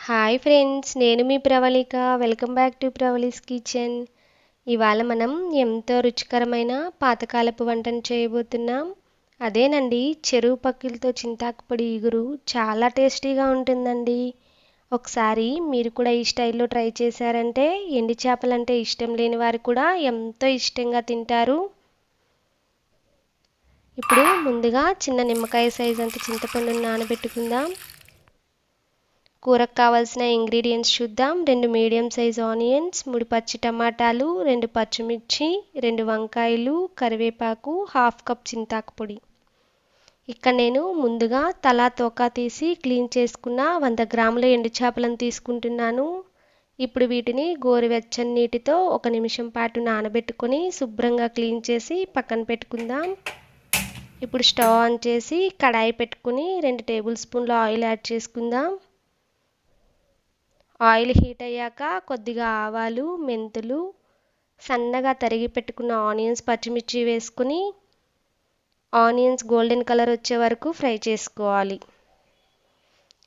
Hi friends, నేను మీ Pravalika. Welcome back to Pravali's kitchen. ఇవాళ మనం ఎంతో రుచికరమైన పాతకాలపు వంటను చేయబోతున్నాం. అదేనండి, చెరువు పక్కిలతో చింతాకు పొడి ఇగురు. చాలా టేస్టీగా ఉంటుందండి. ఒకసారి మీరు కూడా ఈ స్టైల్లో ట్రై చేశారంటే ఎండి చేపలంటే ఇష్టం లేని వారు కూడా ఎంతో ఇష్టంగా తింటారు. ఇప్పుడు ముందుగా చిన్న నిమ్మకాయ సైజ్ అంత చింతపండును నానబెట్టుకుందాం. కూరకు కావాల్సిన ఇంగ్రీడియంట్స్ చూద్దాం. 2 మీడియం సైజ్ ఆనియన్స్, 3 పచ్చి టమాటాలు, 2 పచ్చిమిర్చి, 2 వంకాయలు, కరివేపాకు, హాఫ్ కప్ చింతాకు పొడి. ఇక్కడ నేను ముందుగా తలా తోక తీసి క్లీన్ చేసుకున్న 100 గ్రాముల ఎండు చేపలను తీసుకుంటున్నాను. ఇప్పుడు వీటిని గోరువెచ్చని నీటితో 1 నిమిషం పాటు నానబెట్టుకొని శుభ్రంగా క్లీన్ చేసి పక్కన పెట్టుకుందాం. ఇప్పుడు స్టవ్ ఆన్ చేసి కడాయి పెట్టుకుని 2 టేబుల్ స్పూన్ల ఆయిల్ యాడ్ చేసుకుందాం. ఆయిల్ హీట్ అయ్యాక కొద్దిగా ఆవాలు, మెంతులు, సన్నగా తరిగి పెట్టుకున్న ఆనియన్స్, పచ్చిమిర్చి వేసుకుని ఆనియన్స్ గోల్డెన్ కలర్ వచ్చే వరకు ఫ్రై చేసుకోవాలి.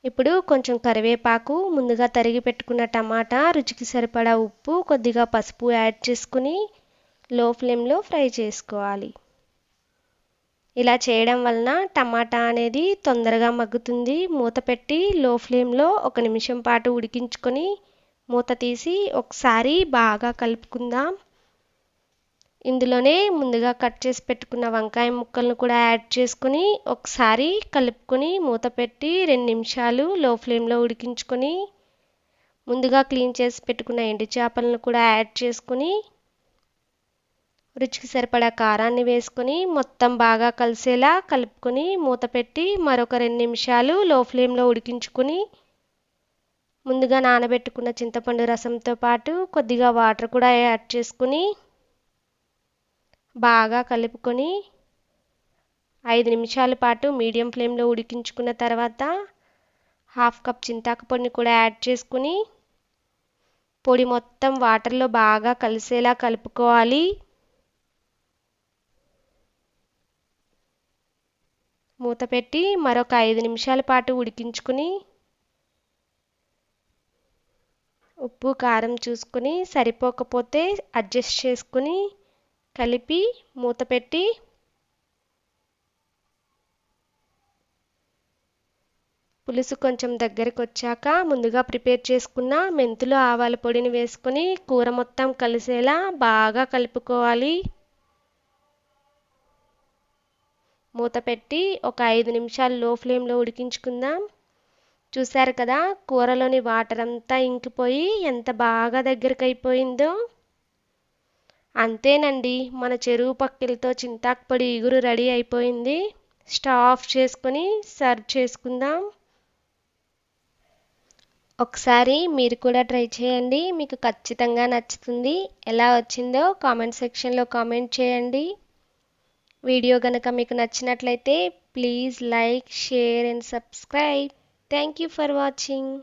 ఇప్పుడు కొంచెం కరివేపాకు, ముందుగా తరిగి పెట్టుకున్న టమాటా, రుచికి సరిపడా ఉప్పు, కొద్దిగా పసుపు యాడ్ చేసుకుని లో ఫ్లేమ్లో ఫ్రై చేసుకోవాలి. ఇలా చేయడం వలన టమాటా అనేది తొందరగా మగ్గుతుంది. మూత పెట్టి లో ఫ్లేమ్లో 1 నిమిషం పాటు ఉడికించుకొని మూత తీసి ఒకసారి బాగా కలుపుకుందాం. ఇందులోనే ముందుగా కట్ చేసి పెట్టుకున్న వంకాయ ముక్కలను కూడా యాడ్ చేసుకుని ఒకసారి కలుపుకొని మూత పెట్టి 2 నిమిషాలు లో ఫ్లేమ్లో ఉడికించుకొని ముందుగా క్లీన్ చేసి పెట్టుకున్న ఎండు చేపలను కూడా యాడ్ చేసుకుని రుచికి సరిపడా కారాన్ని వేసుకొని మొత్తం బాగా కలిసేలా కలుపుకొని మూత పెట్టి మరొక 2 నిమిషాలు లో ఫ్లేమ్లో ఉడికించుకొని ముందుగా నానబెట్టుకున్న చింతపండు రసంతో పాటు కొద్దిగా వాటర్ కూడా యాడ్ చేసుకుని బాగా కలుపుకొని 5 నిమిషాల పాటు మీడియం ఫ్లేమ్లో ఉడికించుకున్న తర్వాత హాఫ్ కప్ చింతాకు పొడిని కూడా యాడ్ చేసుకుని పొడి మొత్తం వాటర్లో బాగా కలిసేలా కలుపుకోవాలి. మూత పెట్టి మరొక 5 నిమిషాల పాటు ఉడికించుకుని ఉప్పు కారం చూసుకుని సరిపోకపోతే అడ్జస్ట్ చేసుకుని కలిపి మూత పెట్టి పులుసు కొంచెం దగ్గరికి వచ్చాక ముందుగా ప్రిపేర్ చేసుకున్న మెంతులు, ఆవాల పొడిని వేసుకొని కూర మొత్తం కలిసేలా బాగా కలుపుకోవాలి. మూత పెట్టి ఒక 5 నిమిషాలు లో ఫ్లేమ్లో ఉడికించుకుందాం. చూశారు కదా, కూరలోని వాటర్ అంతా ఇంకిపోయి ఎంత బాగా దగ్గరికి అయిపోయిందో. అంతేనండి, మన చెరువు పక్కిలతో చింతాకు పొడి ఇగురు రెడీ అయిపోయింది. స్టవ్ ఆఫ్ చేసుకొని సర్వ్ చేసుకుందాం. ఒకసారి మీరు కూడా ట్రై చేయండి, మీకు ఖచ్చితంగా నచ్చుతుంది. ఎలా వచ్చిందో కామెంట్ సెక్షన్లో కామెంట్ చేయండి. వీడియో గనక మీకు నచ్చినట్లయితే please like, share and subscribe. Thank you for watching.